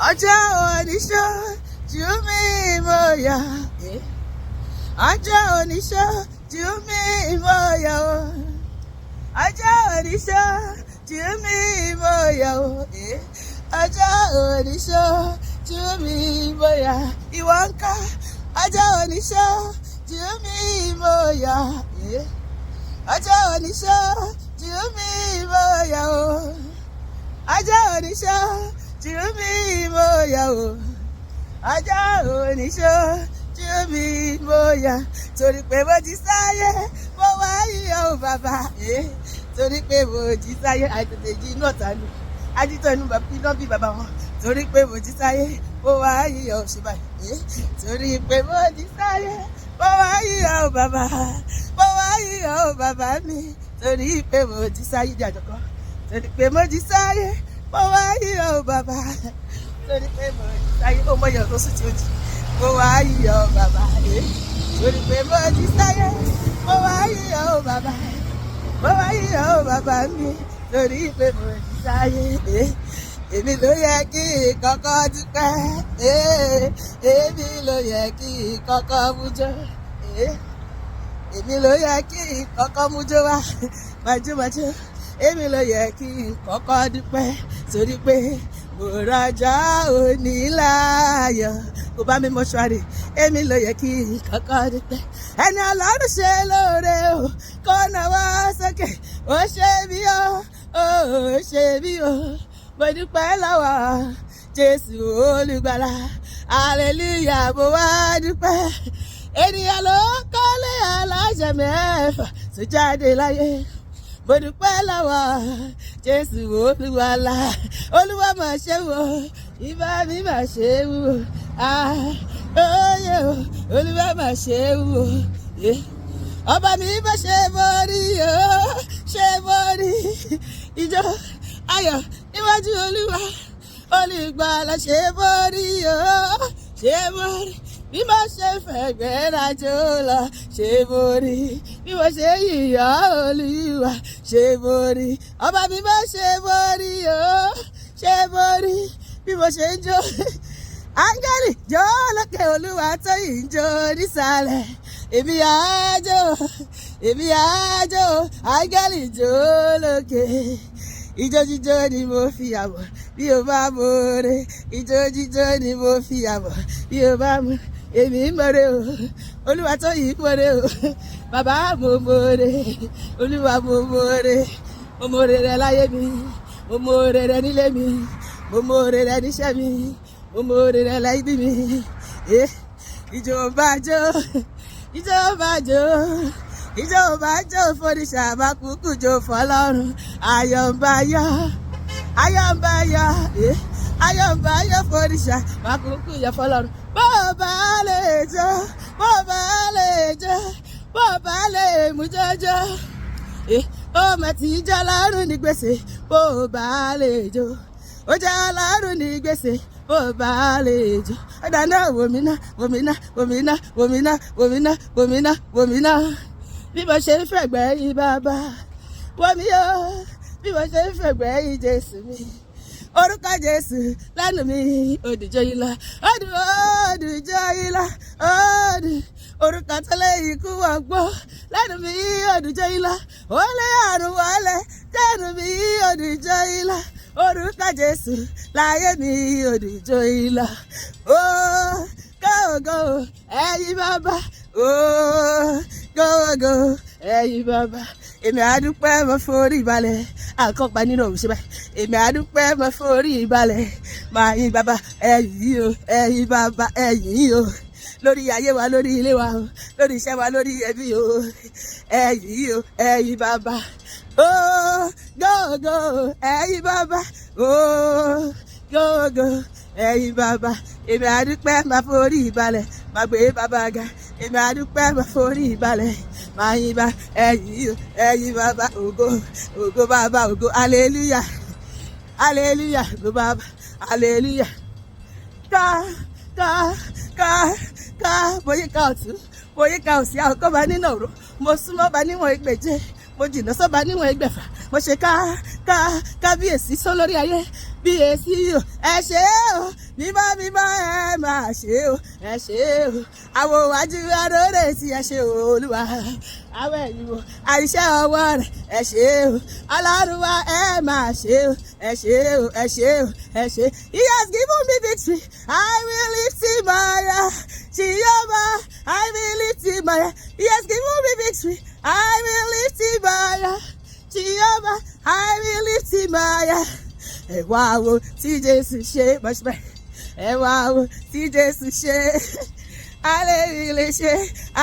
ọjọ́ oníṣọ́ ju mi mọ́yà. ọjọ́ oníṣọ́ ju mi mọ́yà o. ọjọ́ oníṣọ́ ju mi mọ́yà o. ọjọ́ oníṣọ́ ju mi mọ́yà. ìwọ ń ká ọjọ́ oníṣọ́ ju mi mọ́yà. ọjọ́ oníṣọ́ ju mi mọ́yà o. ọjọ́ oníṣọ́ ju mi mọ́yà o. ọjọ́ oníṣọ́ ju mi mọ́yà. torí pé mo ti sáyé mo wá yíyọ o bàbá. torí pé mo ti sáyé àìtètè jí inú ọ̀tá lù ajítọ̀ inú iná bí bàbá wọn. torí pé mo ti sáyé mo wá yíyọ o ṣe báyìí. torí pé mo ti sáyé mo wá yíyọ o bàbá. mo wá yíyọ o bàbá mi. torí pé mo ti sáyé di àjọkọ. torí pé mo ti sáyé mo wá yíyọ o bàbá. torí pé mo ti sáyé ó mọyọ tó sùn tí ó jì. mo wá yíyọ o bàbá. torí pé mo ti sáyé mo wá yíyọ o bàbá. mo wá yíyọ o bàbá mi. torí pé mo ti sáyé. èmi ló yẹ kí kọ́kọ́ dúpẹ́. èmi ló yẹ kí kọ́kọ́ mújó. èmi ló yẹ kí kọ́kọ́ mújó wá. májúmájú. èmi ló yẹ kí kọ́kọ́ dúpẹ́. torí pé mo rọjọ́ òní láàyò. kò bá mi mọ́ṣúárì. èmi ló yẹ kí kọ́kọ́ dúpẹ́. ẹni Ọlọ́run ṣe lóore o kó náwó sókè. ó ṣe mí o ó ṣe mí o. mo dúpẹ́ lọ́wọ́ Jésù olùgbàlà. hallelujah mo wá dúpẹ́. ènìyàn ló kọ́lé aláṣẹ mẹ́fà tó jáde láyé. mo dúpẹ́ lọ́wọ́ Jésù olùgbàlà. olúwa mà ṣe wò ìbá mi mà ṣe wò. oyè o olúwa mà ṣe wò. ọba mi bá ṣe borí o ṣe borí. ìjọ ayọ̀ níwájú olúwa olùgbàlà ṣe borí o ṣe borí. bí mo ṣe fẹ̀gbẹ́ rajo lọ ṣe borí. bí mo ṣe yíyọ olúwa ṣe borí. ọba mi bá ṣe borí o ṣe borí. bí mo ṣe ń jó áńgẹ́lì jó lókè olúwa tó yìí ń jó nísàlẹ̀. èmi àjò áńgẹ́lì jó lókè. ijó jíjó ni mo fi àbọ̀ bí o bá mọ̀ọ́rẹ́. ijó jíjó ni mo fi àbọ̀ bí o bá mọ̀. èmi mọ̀ọ́rẹ́ o olúwa tó yìí mọ̀ọ́rẹ́ o. bàbá mo mọ̀ọ́rẹ́ olúwa mo mọ̀ọ́rẹ́. mo mọ̀ọ́rẹ́ rẹ láyé mi. mo mọ̀ọ́rẹ́ rẹ nílé mi. mo mọ̀ọ́rẹ́ rẹ níṣẹ́ mi. mo mọ̀ọ́rẹ́ rẹ láìbí mi. ijó bá jó ijó bá jó. ijó bá jó fòrìṣà bá kúkú jó fọ́lọ́run. ayọ̀ ń bá yọ̀ ayọ̀ ń bá yọ̀ ayọ̀ ń bá yọ̀ fòrìṣà bá kúkú yọ̀ fọ́lọ́run. bó bá lè jó bó bá lè jó bó bá lè mú jọjọ. ó mà ti jẹ́ Ọlọ́run ní gbèsè bó bá lè jó. ó jẹ́ Ọlọ́run ní gbèsè bó bá lè jó. ọ̀dà náà wòmínà wòmínà wòmínà wòmínà wòmínà wòmínà wòmínà. bí mo ṣe ń fẹ̀gbẹ́ yìí bàbá wọ́n mi yó. bí mo ṣe ń fẹ̀gbẹ́ yìí Jésù mi. orúkọ Jésù lẹ́nu mi òdìjọ́ yìí lọ. òdìjọ́ yìí lọ. orúkọ tó lé ikú wọ̀gbọ́ lẹ́nu mi òdìjọ́ yìí lọ. ó lé àrùn wọlé lẹ́nu mi òdìjọ́ yìí lọ. orúkọ Jésù láyé mi òdìjọ́ yìí lọ. gógó ẹ̀yin bàbá. gógó ẹ̀yin bàbá. èmi àdúpẹ́ mo forí balẹ̀. àkọ́pá nínú òun ṣe báyìí. èmi àdúpẹ́ mo forí balẹ̀. máa yìn bàbá ẹ̀yin o ẹ̀yin bàbá ẹ̀yin o. lórí ayé wa lórí ilé wa o lórí iṣẹ́ wa lórí ẹbí o ẹ̀yin o ẹ̀yin bàbá. gógó ẹ̀yin bàbá. gógó ẹ̀yin bàbá. èmi àdúpẹ́ máa forí balẹ̀ máa gbé bàbá ga. èmi àdúpẹ́ máa forí balẹ̀ máa yìn bá ẹ̀yin o ẹ̀yin bàbá. ògo ògo bàbá ògo hallelujah hallelujah ògo bàbá hallelujah. ká bóyá ká ọ̀tún bóyá ká òsì àkọ́kọ́ bá nínú òru. mo súnmọ́ bá níwọ̀n ẹgbẹ̀je mo jìnnà sọ́ba níwọ̀n ẹgbẹ̀fà. mo ṣe kábíyèsí sọ lórí ayé. bíyèsí o ẹ ṣé o mímọ́ mímọ́ ẹ máa ṣe o ẹ ṣe o àwọn iwájú adóde tí ẹ ṣe Olúwa àwọn ẹ̀yìn wo àìṣe ọwọ́ rẹ̀ ẹ ṣe o Ọlọ́run wa ẹ máa ṣe o ẹ ṣe o ẹ ṣe o ẹ ṣe. He has given me victory, I will lift him higher. Jehovah, I will lift him higher. He has given me victory, I will lift him higher. Jehovah, I will lift him higher. Ẹ wá wo tí Jésù ṣe bọ́ṣẹ́ ẹ wá wo tí Jésù ṣe alẹ́ rí lè ṣe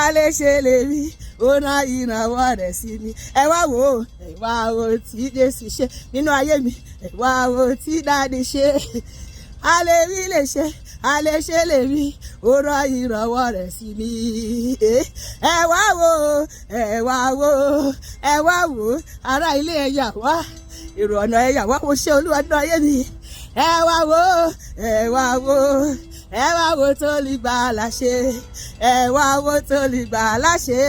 alẹ́ ṣe lè rí ó ná ìrànwọ́ rẹ̀ sí mi. Ẹ wá wo tí Jésù ṣe nínú ayé mi. Ẹ wá wo tí Dáàdì ṣe alẹ́ rí lè ṣe alẹ́ ṣe lè rí ó ná ìrànwọ́ rẹ̀ sí mi. Ẹ wá wo ará ilé ẹ̀yà wá èrò ọ̀nà ẹ̀yà wá wo ṣé Olúwa nínú ayé mi. Ẹ wá wo tó lè gbà láṣẹ. Ẹ wá wo tó lè gbà láṣẹ.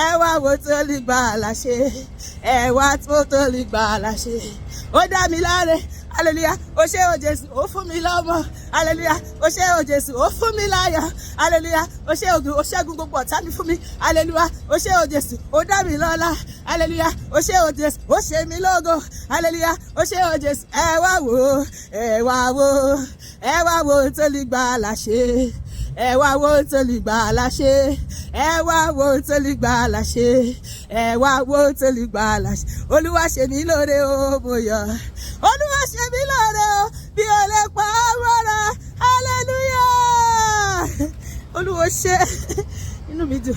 Ẹ wá wo tó lè gbà láṣẹ. Ẹ wá tó lè gbà láṣẹ. Ó dá mi láre. Hallelujah, ó ṣé o Jésù, ó fún mi lọ́mọ. Hallelujah, ó ṣé o Jésù, ó fún mi láyọ̀. Hallelujah, ó ṣé o ṣẹ́gun gbogbo ọ̀tá mi fún mi. Hallelujah, ó ṣé o Jésù, ó dá mi lọ́lá. Hallelujah, ó ṣé o Jésù, ó ṣe mí lógo. Hallelujah, ó ṣé o Jésù. Ẹ wá wo tó lè gbà láṣẹ. Ẹ wá wo tó lè gbà láṣẹ. Ẹ wá wo tó lè gbà láṣẹ. Ẹ wá wo tó lè gbà láṣẹ. Olúwa ṣe mí lóore o mo yọ̀. Olúwa ṣe mí lóore o bí o lè pa wọ́ra. Hallelujah. Olúwa ṣe inú mi dùn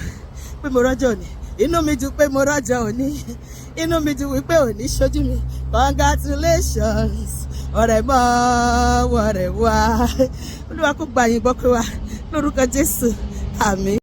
pé mo rọ́jọ́ òní. Inú mi dùn pé mo rọ́jọ́ òní. Inú mi dùn wípé òní ṣojú mi. Congratulations. Ọ̀rẹ́ mọ́ ọ̀rẹ́ wá. Olúwa kó gbà yín gbọ́ pé wá lórúkọ Jésù. Àmín.